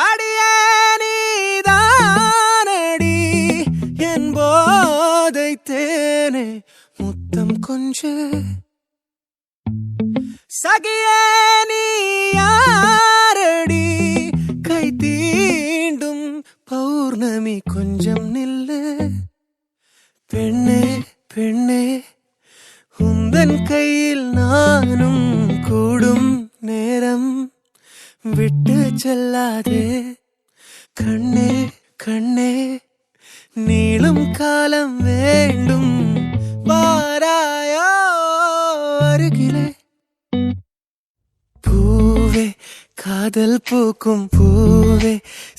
அடியே நீதானடி என் போதை தேனே முத்தம் கொஞ்சு சகியே நீ யாரடி கை தீண்டும் பௌர்ணமி கொஞ்சம் நில்லு பெண்ணே பெண்ணே உந்தன் கையில் நானும் கூடும் நேரம் விட்டு செல்லாதே கண்ணே கண்ணே நீளும் காலம் வேண்டும் வாராயோ அருகிலே பூவே காதல் பூக்கும் பூவே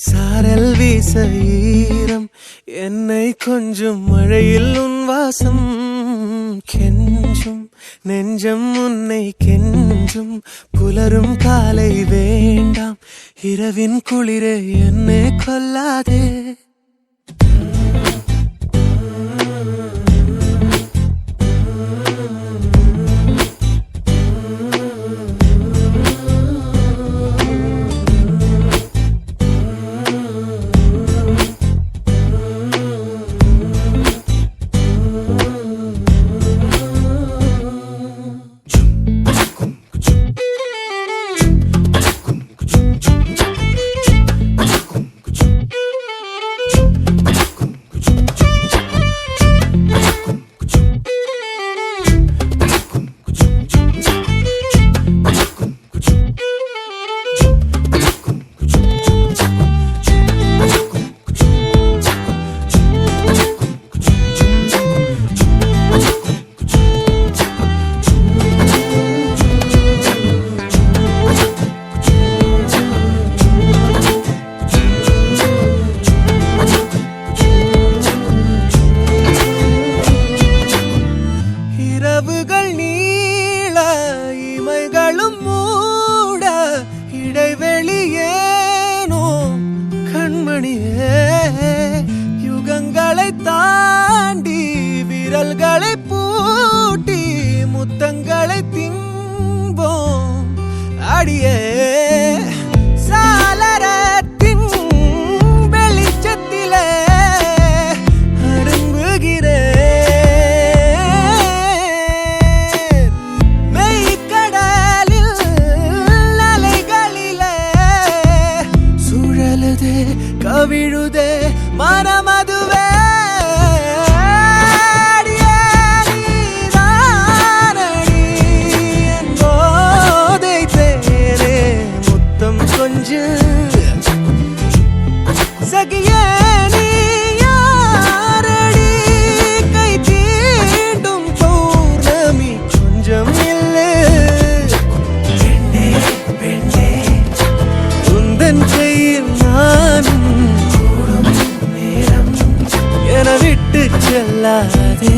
சாரல் வீச ஈரம் என்னை கொஞ்சம் மழையில் உன் வாசம் கெஞ்சும் நெஞ்சம் உன்னை கெஞ்சும் புலரும் காலை வேண்டாம் இரவின் குளிரே என்னை கொல்லாதே இரவுகள் நீள இமைகளும் மூட இடைவெளியேனோ கண்மணியே யுகங்களை தாண்டி விரல்களை பூட்டி முத்தங்களை தின்போம் அடியே சாளரத்தின் வெளிச்சத்திலே அரும்புகிறேன் கவிழுதே மனமதுவே என் போதை தேனே முத்தம் கொஞ்சு சகியே நீ யாரடி கை தீண்டும் பௌர்ணமி கொஞ்சம் இல்லை பெண்ணே பெண்ணே உந்தன் கையில் நானும் விட்டு செல்லாதே